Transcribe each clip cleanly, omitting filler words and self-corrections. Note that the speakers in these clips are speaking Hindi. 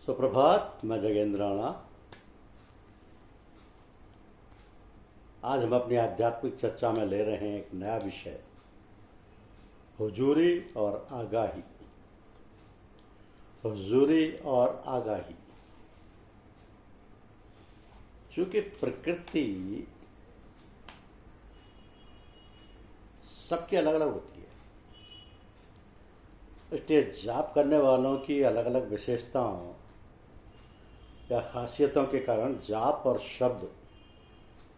सुप्रभात। मैं जगेंद्र राणा। आज हम अपनी आध्यात्मिक चर्चा में ले रहे हैं एक नया विषय, हुजूरी और आगाही। हुजूरी और आगाही, चूंकि प्रकृति सबकी अलग अलग होती है, इसलिए जाप करने वालों की अलग अलग विशेषताओं या खासियतों के कारण जाप और शब्द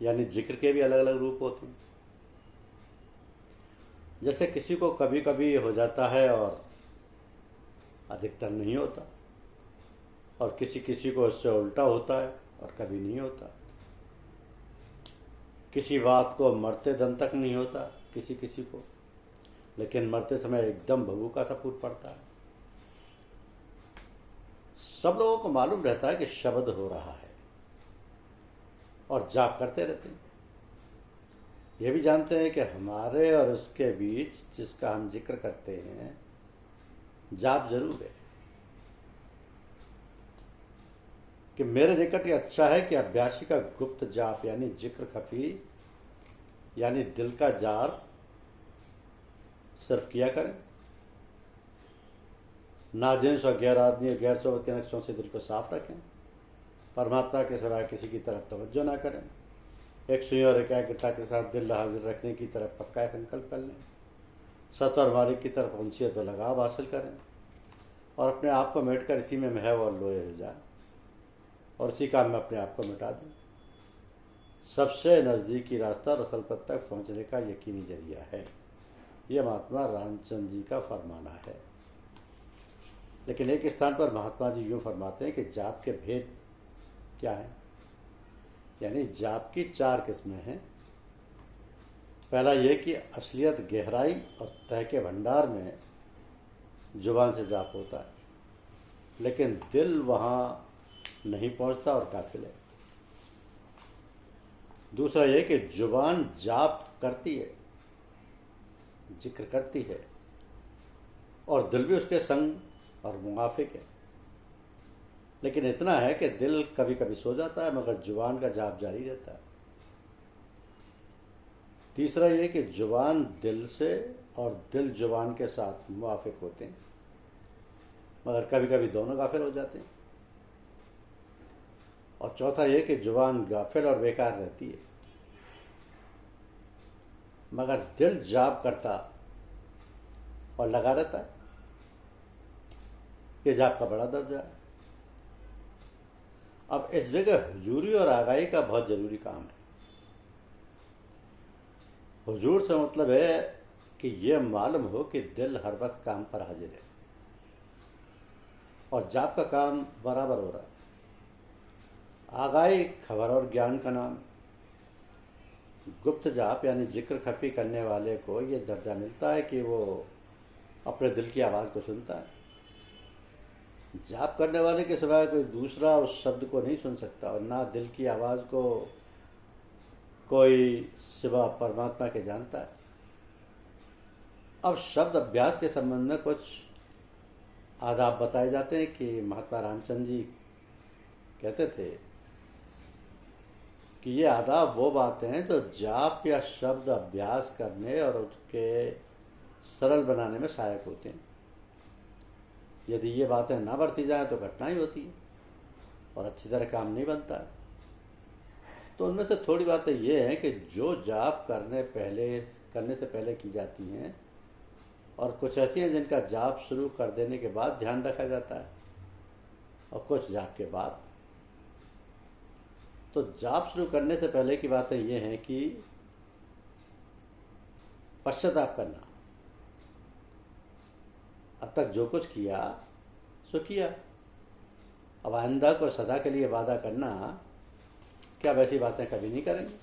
यानी जिक्र के भी अलग अलग रूप होते हैं। जैसे किसी को कभी कभी हो जाता है और अधिकतर नहीं होता, और किसी किसी को इससे उल्टा होता है और कभी नहीं होता। किसी बात को मरते दम तक नहीं होता किसी किसी को, लेकिन मरते समय एकदम भभूका सा फूट पड़ता है। सब लोगों को मालूम रहता है कि शब्द हो रहा है और जाप करते रहते हैं। ये भी जानते हैं कि हमारे और उसके बीच जिसका हम जिक्र करते हैं जाप जरूर है। कि मेरे निकट ये अच्छा है कि अभ्यासी का गुप्त जाप यानी जिक्र खफी यानी दिल का जार सिर्फ किया करें। नाजिन्स और गैर आदमी और गैर सोबती नक्शों से दिल को साफ रखें। परमात्मा के सिवाय किसी की तरफ तवज्जो ना करें। एक सुई और एकाग्रता के साथ दिल हाजिर रखने की तरफ पक्का संकल्प कर लें। सत और मालिक की तरफ उनसीयत व लगाव हासिल करें और अपने आप को मिट कर इसी में महव और लोहे हो जाए और इसी काम में अपने आप को मिटा दें। सबसे नज़दीकी रास्ता रसल पद तक पहुँचने का यकीनी जरिया है। यह महात्मा रामचंद्र जी का फरमाना है। लेकिन एक स्थान पर महात्मा जी यूँ फरमाते हैं कि जाप के भेद क्या है। यानी जाप की 4 किस्में हैं। पहला ये कि असलियत गहराई और तह के भंडार में जुबान से जाप होता है, लेकिन दिल वहाँ नहीं पहुँचता और काफिल है। दूसरा ये कि जुबान जाप करती है, जिक्र करती है, और दिल भी उसके संग और मुवाफिक है, लेकिन इतना है कि दिल कभी कभी सो जाता है मगर जुबान का जाप जारी रहता है। तीसरा ये कि जुबान दिल से और दिल जुबान के साथ मुवाफिक होते हैं, मगर कभी कभी दोनों गाफिल हो जाते हैं। और चौथा ये कि जुबान गाफिल और बेकार रहती है, मगर दिल जाप करता और लगा रहता है। ये जाप का बड़ा दर्जा है। अब इस जगह हुजूरी और आगाही का बहुत जरूरी काम है। हुजूर से मतलब है कि यह मालूम हो कि दिल हर वक्त काम पर हाजिर है और जाप का काम बराबर हो रहा है। आगाही खबर और ज्ञान का नाम। गुप्त जाप यानी जिक्र खफी करने वाले को यह दर्जा मिलता है कि वो अपने दिल की आवाज़ को सुनता है। जाप करने वाले के सिवाय कोई दूसरा उस शब्द को नहीं सुन सकता और ना दिल की आवाज़ को कोई सिवा परमात्मा के जानता है। अब शब्द अभ्यास के संबंध में कुछ आदाब बताए जाते हैं कि महात्मा रामचंद्र जी कहते थे कि ये आदाब वो बातें हैं जो जाप या शब्द अभ्यास करने और उसके सरल बनाने में सहायक होते हैं। यदि ये बातें ना बरती जाएं तो कठिनाई होती है और अच्छी तरह काम नहीं बनता है। तो उनमें से थोड़ी बातें ये हैं कि जो जाप करने से पहले की जाती हैं, और कुछ ऐसी हैं जिनका जाप शुरू कर देने के बाद ध्यान रखा जाता है, और कुछ जाप के बाद। तो जाप शुरू करने से पहले की बातें ये हैं कि पश्चाताप करना। अब तक जो कुछ किया सो किया, अब आइंदा को सदा के लिए वादा करना क्या वैसी बातें कभी नहीं करेंगे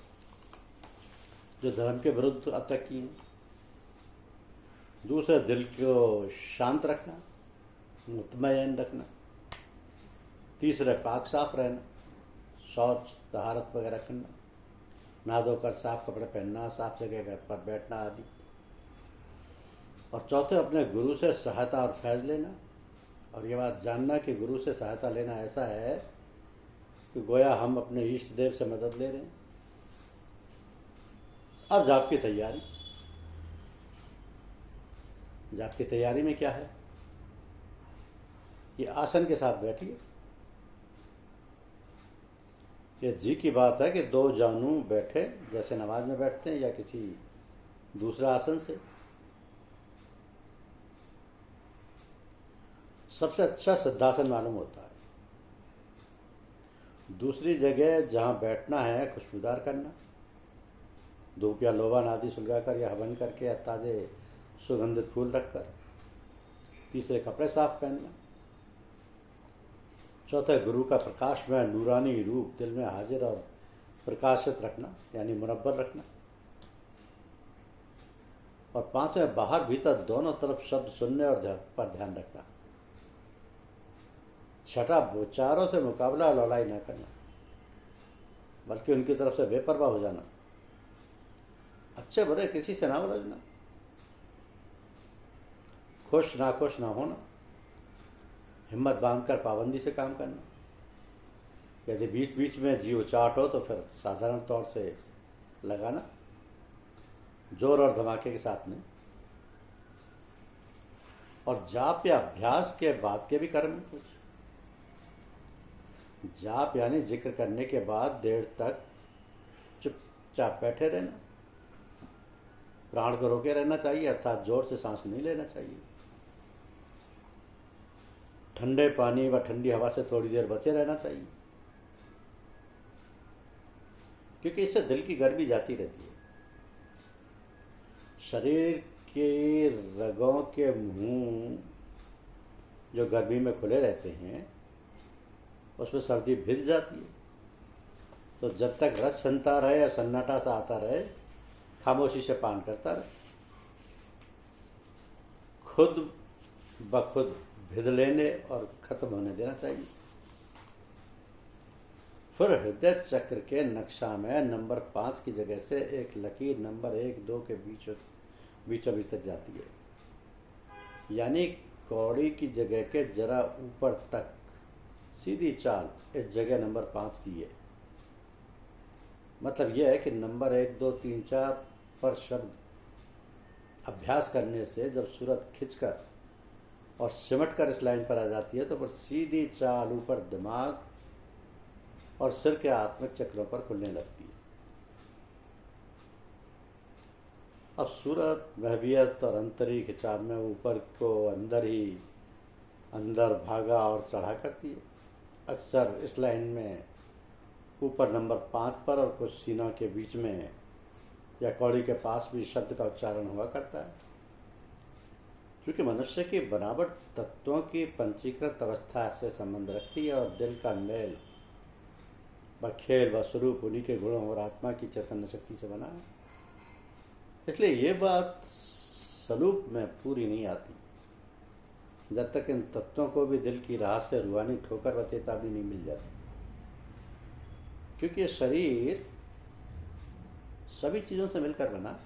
जो धर्म के विरुद्ध अब तक की हैं। दूसरा, दिल को शांत रखना, मुतमईन रखना। तीसरा, पाक साफ रहना, शौच तहारत वगैरह करना, नहा धोकर साफ कपड़े पहनना, साफ जगह पर बैठना आदि। और चौथे, अपने गुरु से सहायता और फैज लेना। और ये बात जानना कि गुरु से सहायता लेना ऐसा है कि गोया हम अपने इष्ट देव से मदद ले रहे हैं। अब जाप की तैयारी, जाप की तैयारी में क्या है? ये आसन के साथ बैठिए। ये जी की बात है कि दो जानू बैठे जैसे नमाज में बैठते हैं या किसी दूसरा आसन से। सबसे अच्छा सिद्धासन मालूम होता है। दूसरी जगह जहाँ बैठना है खुशबूदार करना, धूप या लोबान आदि सुलगाकर या हवन करके या ताज़े सुगंधित फूल रखकर। तीसरे कपड़े साफ पहनना। चौथे गुरु का प्रकाश में नूरानी रूप दिल में हाजिर और प्रकाशित रखना यानी मुनव्वर रखना। और पांचवें बाहर भीतर दोनों तरफ शब्द सुनने और पर ध्यान रखना। छठा विचारों से मुकाबला लड़ाई ना करना बल्कि उनकी तरफ से बेपरवाह हो जाना। अच्छे बुरे किसी से ना उलझना। खुश नाखुश ना होना। हिम्मत बांधकर पाबंदी से काम करना। यदि बीच बीच में जी उचाट हो तो फिर साधारण तौर से लगाना, जोर और धमाके के साथ नहीं। और जाप या अभ्यास के बाद के भी कर्म कुछ। जाप यानी जिक्र करने के बाद देर तक चुपचाप बैठे रहना। प्राण को रोके रहना चाहिए, अर्थात जोर से सांस नहीं लेना चाहिए। ठंडे पानी व ठंडी हवा से थोड़ी देर बचे रहना चाहिए, क्योंकि इससे दिल की गर्मी जाती रहती है। शरीर के रगों के मुंह जो गर्मी में खुले रहते हैं उसमें सर्दी भिद जाती है। तो जब तक रस संता रहे या सन्नाटा सा आता रहे, खामोशी से पान करता रहे। खुद ब खुद भिद लेने और खत्म होने देना चाहिए। फिर हृदय चक्र के नक्शा में नंबर 5 की जगह से एक लकीर नंबर 1, 2 के बीचों बीच तक जाती है। यानी कौड़ी की जगह के जरा ऊपर तक सीधी चाल इस जगह नंबर 5 की है। मतलब यह है कि नंबर 1, 2, 3, 4 पर शब्द अभ्यास करने से जब सूरत खिंचकर और सिमट कर इस लाइन पर आ जाती है तो फिर सीधी चाल ऊपर दिमाग और सिर के आत्मिक चक्रों पर खुलने लगती है। अब सूरत महवियत और अंतरी खिंचाव में ऊपर को अंदर भागा और चढ़ा करती है। अक्सर इस लाइन में ऊपर नंबर 5 पर और कुछ सीना के बीच में या कौड़ी के पास भी शब्द का उच्चारण हुआ करता है। क्योंकि मनुष्य की बनावट तत्वों की पंचीकृत अवस्था से संबंध रखती है और दिल का मेल व खेल व स्वरूप उन्हीं के गुणों और आत्मा की चैतन्य शक्ति से बना है। इसलिए ये बात सलूक में पूरी नहीं आती जब तक इन तत्वों को भी दिल की राह से रूहानी ठोकर व चेतावनी नहीं मिल जाती। क्योंकि ये शरीर सभी चीज़ों से मिलकर बना,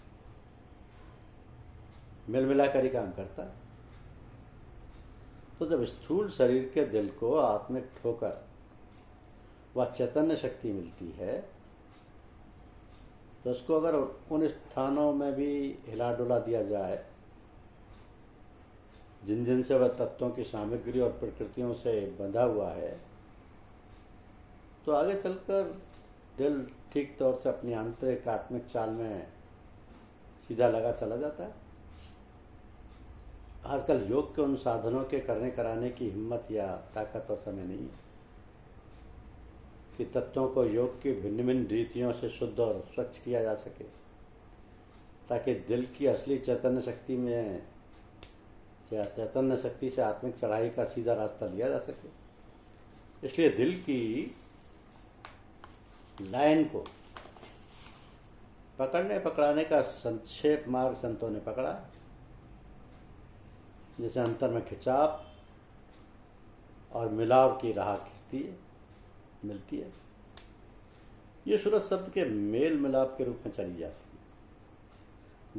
मिल मिलाकर ही काम करता है। तो जब स्थूल शरीर के दिल को आत्मिक ठोकर व चैतन्य शक्ति मिलती है तो उसको अगर उन स्थानों में भी हिला डुला दिया जाए जिन जिन से वह तत्वों की सामग्री और प्रकृतियों से बंधा हुआ है, तो आगे चलकर दिल ठीक तौर से अपनी आंतरिक आत्मिक चाल में सीधा लगा चला जाता है। आजकल योग के उन साधनों के करने कराने की हिम्मत या ताकत और समय नहीं है कि तत्वों को योग की भिन्न भिन्न रीतियों से शुद्ध और स्वच्छ किया जा सके, ताकि दिल की असली चैतन्य शक्ति से आत्मिक चढ़ाई का सीधा रास्ता लिया जा सके। इसलिए दिल की लाइन को पकड़ाने का संक्षेप मार्ग संतों ने पकड़ा, जैसे अंतर में खिंचाव और मिलाव की राह मिलती है। ये सूरत शब्द के मेल मिलाप के रूप में चली जाती है,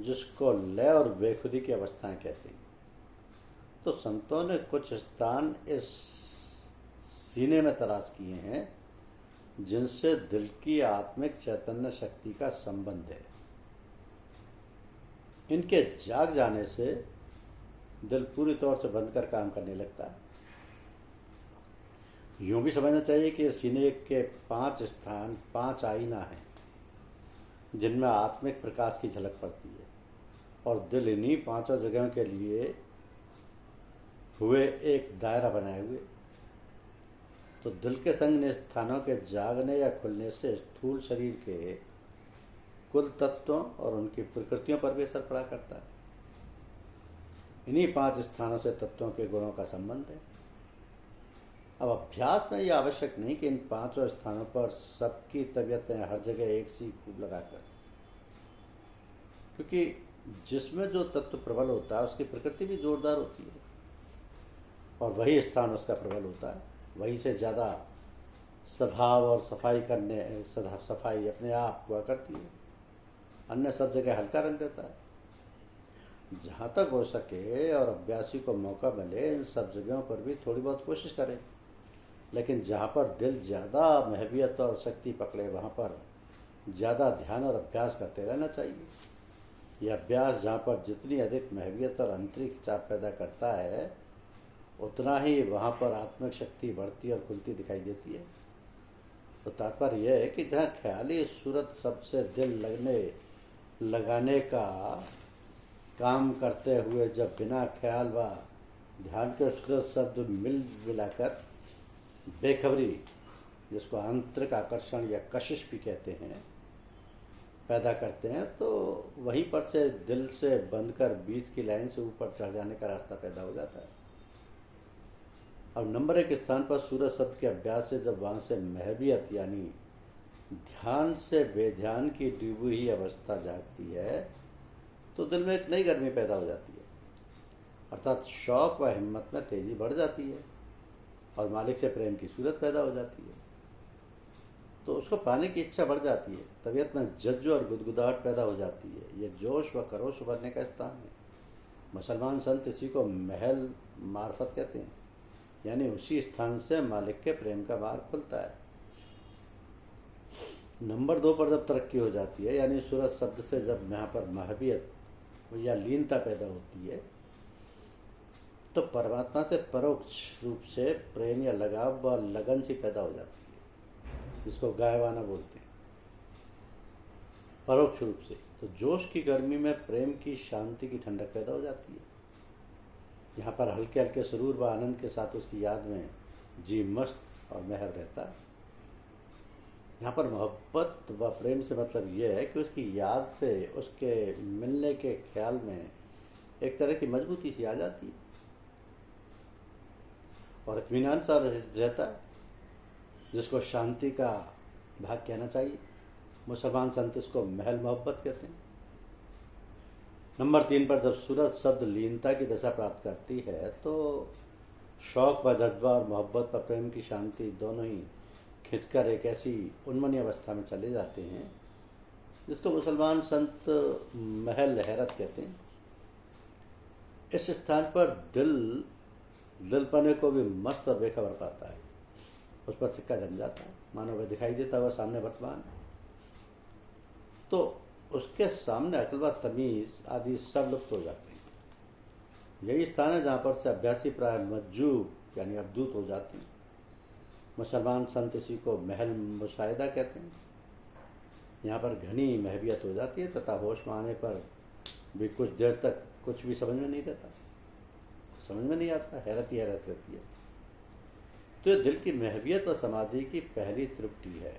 जिसको लय और बेखुदी की अवस्थाएं कहते हैं। तो संतों ने कुछ स्थान इस सीने में तलाश किए हैं जिनसे दिल की आत्मिक चैतन्य शक्ति का संबंध है। इनके जाग जाने से दिल पूरी तौर से बंद कर काम करने लगता है। यूं भी समझना चाहिए कि सीने के 5 स्थान 5 आईना हैं जिनमें आत्मिक प्रकाश की झलक पड़ती है, और दिल इन्हीं 5 जगहों के लिए हुए एक दायरा बनाए हुए। तो दिल के संग ने स्थानों के जागने या खुलने से स्थूल शरीर के कुल तत्वों और उनकी प्रकृतियों पर भी असर पड़ा करता है। इन्हीं 5 स्थानों से तत्वों के गुणों का संबंध है। अब अभ्यास में यह आवश्यक नहीं कि इन 5 स्थानों पर सबकी तबीयतें हर जगह एक सी खूब लगाकर, क्योंकि जिसमें जो तत्व प्रबल होता है उसकी प्रकृति भी जोरदार होती है, और वही स्थान उसका प्रबल होता है। वही से ज़्यादा सद्भाव और सफाई अपने आप हुआ करती है। अन्य सब जगह हल्का रंग रहता है। जहाँ तक हो सके और अभ्यासी को मौका मिले, इन सब जगहों पर भी थोड़ी बहुत कोशिश करें, लेकिन जहाँ पर दिल ज़्यादा महवियत और शक्ति पकड़े वहाँ पर ज़्यादा ध्यान और अभ्यास करते रहना चाहिए। यह अभ्यास जहाँ पर जितनी अधिक महवियत और आंतरिक चाप पैदा करता है, उतना ही वहाँ पर आत्मिक शक्ति बढ़ती और खुलती दिखाई देती है। तो तात्पर्य यह है कि जहाँ ख्याली सूरत सबसे दिल लगाने का काम करते हुए जब बिना ख्याल व ध्यान के सूरत शब्द मिलाकर बेखबरी, जिसको आंतरिक आकर्षण या कशिश भी कहते हैं, पैदा करते हैं, तो वहीं पर से दिल से बंद कर बीच की लाइन से ऊपर चढ़ जाने का रास्ता पैदा हो जाता है। अब नंबर 1 स्थान पर सूरज शब्द के अभ्यास से जब वहाँ से महवियत यानी ध्यान से बेध्यान की डूबी हुई अवस्था जागती है, तो दिल में एक नई गर्मी पैदा हो जाती है, अर्थात शौक व हिम्मत में तेजी बढ़ जाती है और मालिक से प्रेम की सूरत पैदा हो जाती है। तो उसको पाने की इच्छा बढ़ जाती है, तबीयत में जज्जो और गुदगुदाहट पैदा हो जाती है। ये जोश व करोश उभरने का स्थान है। मुसलमान संत इसी को महल मार्फत कहते हैं, यानी उसी स्थान से मालिक के प्रेम का मार्ग खुलता है। नंबर 2 पर जब तरक्की हो जाती है, यानी सूरज शब्द से जब यहाँ पर महवियत या लीनता पैदा होती है, तो परमात्मा से परोक्ष रूप से प्रेम या लगाव व लगन सी पैदा हो जाती है, जिसको गायवाना बोलते हैं। परोक्ष रूप से तो जोश की गर्मी में प्रेम की शांति की ठंडक पैदा हो जाती है। यहाँ पर हल्के हल्के सुरूर व आनंद के साथ उसकी याद में जी मस्त और महव रहता है। यहाँ पर मोहब्बत व प्रेम से मतलब यह है कि उसकी याद से उसके मिलने के ख्याल में एक तरह की मजबूती सी आ जाती है और इत्मीनान सा रहता है, जिसको शांति का भाग कहना चाहिए। मुसलमान संत इसको महल मोहब्बत कहते हैं। नंबर 3 पर जब सूरज शब्द लीनता की दशा प्राप्त करती है, तो शौक व जज्बा और मोहब्बत व प्रेम की शांति दोनों ही खिंचकर एक ऐसी उन्मनी अवस्था में चले जाते हैं, जिसको मुसलमान संत महल हैरत कहते हैं। इस स्थान पर दिलपने को भी मस्त और बेखबर पाता है। उस पर सिक्का जम जाता है, मानो वह दिखाई देता हुआ सामने वर्तमान। तो उसके सामने अक्ल व तमीज़ आदि सब लुप्त हो जाते हैं। यही स्थान है जहाँ पर से अभ्यासी प्राय मज्जूब यानी अवधूत हो जाते हैं। मुसलमान संत इसी को महल मुशाहिदा कहते हैं। यहाँ पर घनी महवियत हो जाती है तथा होश में आने पर भी कुछ देर तक कुछ भी समझ में नहीं रहता, समझ में नहीं आता, हैरत ही हैरत रहती है। तो ये दिल की महवियत व समाधि की पहली तृप्ति है,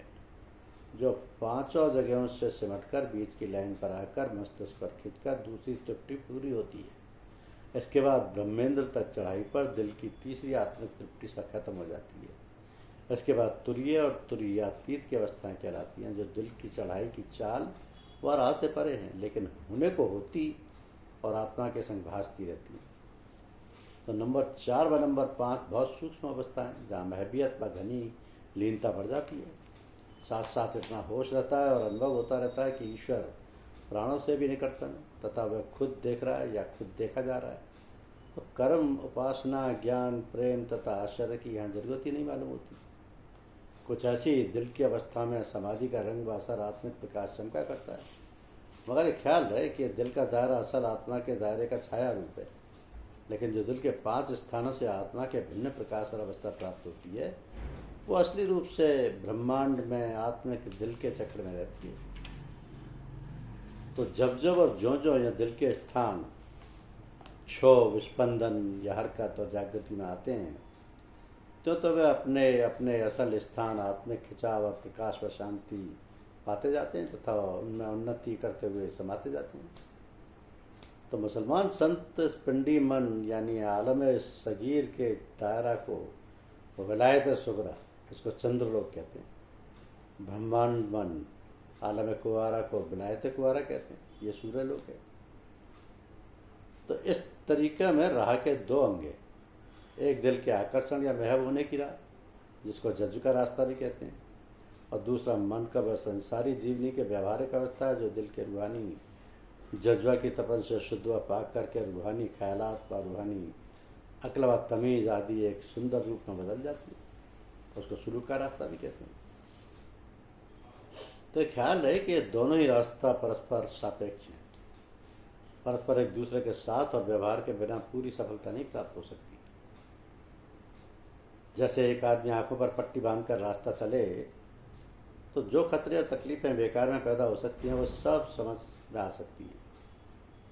जो 5 जगहों से सिमटकर बीच की लाइन पर आकर मस्तिष्क पर खिंचकर दूसरी तृप्ति पूरी होती है। इसके बाद ब्रह्मेंद्र तक चढ़ाई पर दिल की तीसरी आत्मिक तृप्ति सा खत्म हो जाती है। इसके बाद तुरीय और तुरीयातीत की अवस्थाएं कहलाती हैं, जो दिल की चढ़ाई की चाल व राह से परे हैं, लेकिन होने को होती और आत्मा के संग भासती रहती हैं। तो नंबर 4 व नंबर 5 बहुत सूक्ष्म अवस्था है, जहाँ महवियत व घनी लीनता बढ़ जाती है। साथ साथ इतना होश रहता है और अनुभव होता रहता है कि ईश्वर प्राणों से भी निकटतम तथा वह खुद देख रहा है या खुद देखा जा रहा है। तो कर्म, उपासना, ज्ञान, प्रेम तथा आश्चर्य की यहाँ जरूरत ही नहीं मालूम होती। कुछ ऐसी दिल की अवस्था में समाधि का रंग व असर आत्मिक प्रकाश चमका करता है। मगर ये ख्याल रहे कि दिल का दायरा असल आत्मा के दायरे का छाया रूप है, लेकिन जो दिल के 5 स्थानों से आत्मा के भिन्न प्रकाश और अवस्था प्राप्त होती है वो असली रूप से ब्रह्मांड में आत्मिक दिल के चक्र में रहती है। तो जब जब और ज्यों ज्यों यह दिल के स्थान क्षोभ, विस्पंदन या हरकत और जागृति में आते हैं तो वे अपने अपने असल स्थान आत्मिक खिंचाव और प्रकाश व शांति पाते जाते हैं तथा उनमें उन्नति करते हुए समाते जाते हैं। तो मुसलमान संत इस पिंडी मन यानी आलम सगीर के दायरा को विलायत सुगरा, इसको चंद्रलोक कहते हैं। ब्रह्मांड मन आलम कुवारा को विलायत कुवारा कहते हैं, ये सूर्य लोक है। तो इस तरीके में राह के 2 अंगे, एक दिल के आकर्षण या महव होने की राह जिसको जज्ब का रास्ता भी कहते हैं, और दूसरा मन का वह संसारी जीवनी के व्यवहारिक अवस्था है जो दिल के रूहानी जज्बा की तपन से शुद्ध व पाक करके रूहानी ख्यालात व रूहानी अक्ल व तमीज़ आदि एक सुंदर रूप में बदल जाती है, उसको सुलूक का रास्ता भी कहते हैं। तो ख्याल रहे कि ये दोनों ही रास्ता परस्पर सापेक्ष हैं, परस्पर एक दूसरे के साथ और व्यवहार के बिना पूरी सफलता नहीं प्राप्त हो सकती। जैसे एक आदमी आंखों पर पट्टी बांधकर रास्ता चले तो जो खतरे और तकलीफें बेकार में पैदा हो सकती हैं वो सब समझ में आ सकती है,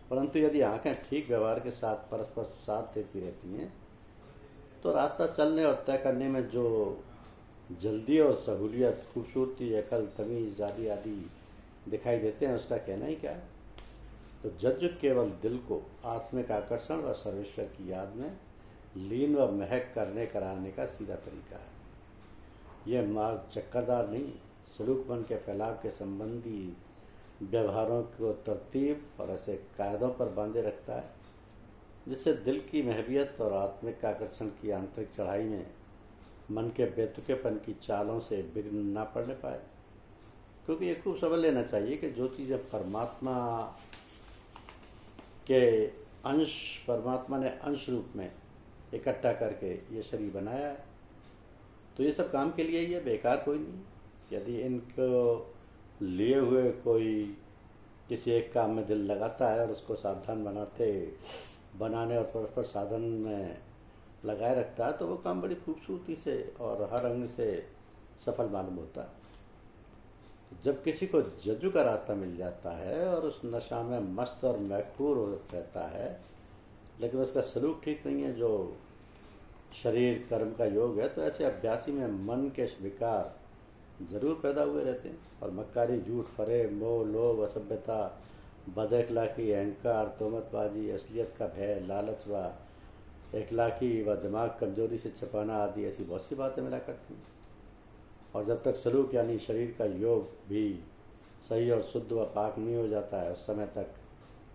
परंतु यदि आंखें ठीक व्यवहार के साथ परस्पर साथ देती रहती हैं तो रास्ता चलने और तय करने में जो जल्दी और सहूलियत, खूबसूरती, अकल, तमीज़ आदि आदि दिखाई देते हैं उसका कहना ही क्या है। तो जज्ब केवल दिल को आत्मिक आकर्षण व सर्वेश्वर की याद में लीन व महक करने कराने का सीधा तरीका है। यह मार्ग चक्करदार नहीं, सलूक मन के फैलाव के संबंधी व्यवहारों को तरतीब और ऐसे कायदों पर बांधे रखता है जिससे दिल की महवियत और आत्मिक आकर्षण की आंतरिक चढ़ाई में मन के बेतुकेपन की चालों से विघ्न ना पड़ने पाए। क्योंकि ये खूब समझ लेना चाहिए कि जो चीज़ें परमात्मा के अंश, परमात्मा ने अंश रूप में इकट्ठा करके ये शरीर बनाया है तो ये सब काम के लिए ही है, बेकार कोई नहीं। यदि इनको लिए हुए कोई किसी एक काम में दिल लगाता है और उसको सावधान बनाने और परस्पर साधन में लगाए रखता है तो वो काम बड़ी खूबसूरती से और हर अंग से सफल मालूम होता है। जब किसी को जज्बा का रास्ता मिल जाता है और उस नशा में मस्त और महफूर रहता है लेकिन उसका सलूक ठीक नहीं है, जो शरीर कर्म का योग है, तो ऐसे अभ्यासी में मन के विकार जरूर पैदा हुए रहते हैं और मक्कारी, झूठ, फरेब, मोह, लोभ, असभ्यता, बदअखलाकी, अहंकार, तोहमतबाजी, असलियत का भय, लालच व इखलाकी व दिमाग कमजोरी से छिपाना आदि ऐसी बहुत सी बातें मिला करती हैं। और जब तक सलूक यानी शरीर का योग भी सही और शुद्ध व पाक नहीं हो जाता है उस समय तक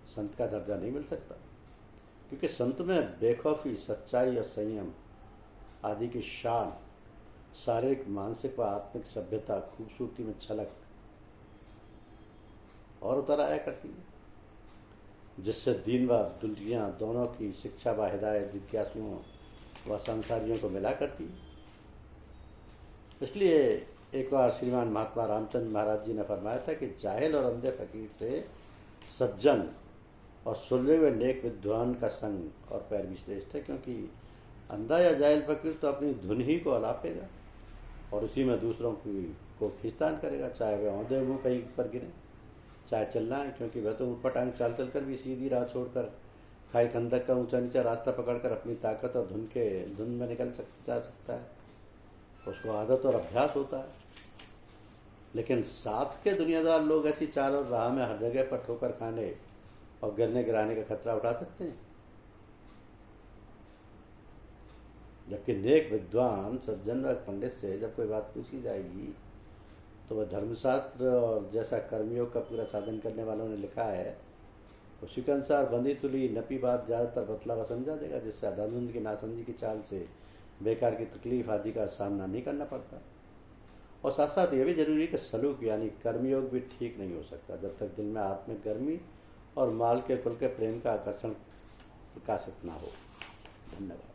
संत का दर्जा नहीं मिल सकता, क्योंकि संत में बेखौफी, सच्चाई और संयम आदि की शान शारीरिक, मानसिक व आत्मिक सभ्यता, खूबसूरती में छलक और उतर आया करती है, जिससे दीन व दुनिया दोनों की शिक्षा व हिदायत जिज्ञासुओं व संसारियों को मिला करती है। इसलिए एक बार श्रीमान महात्मा रामचंद्र महाराज जी ने फरमाया था कि जाहिल और अंधे फकीर से सज्जन और सुलझे हुए नेक विद्वान का संग और पैरवी श्रेष्ठ है, क्योंकि अंधा या जाहिल फकीर तो अपनी धुन ही को अलापेगा और उसी में दूसरों को खींचतान करेगा, चाहे वह औंधे मुँह कहीं पर गिरे, चाहे चलना है, क्योंकि वह तो ऊपर टांग चाल चलकर भी सीधी राह छोड़कर खाई खंदक का ऊंचा नीचा रास्ता पकड़कर अपनी ताकत और धुन में जा सकता है, उसको आदत और अभ्यास होता है। लेकिन साथ के दुनियादार लोग ऐसी चाल और राह में हर जगह पर ठोकर खाने और गिरने गिराने का खतरा उठा सकते हैं, जबकि नेक विद्वान सज्जन व पंडित से जब कोई बात पूछी जाएगी तो वह धर्मशास्त्र और जैसा कर्मयोग का पूरा साधन करने वालों ने लिखा है उसी के अनुसार बंदी तुली नपी बात ज़्यादातर बतला व समझा देगा, जिससे अदालत की नासमझी की चाल से बेकार की तकलीफ आदि का सामना नहीं करना पड़ता। और साथ साथ ये भी जरूरी है कि सलूक यानी कर्मयोग भी ठीक नहीं हो सकता जब तक दिल में आत्मिक गर्मी और माल के कुल के प्रेम का आकर्षण प्रकाशित ना हो। धन्यवाद।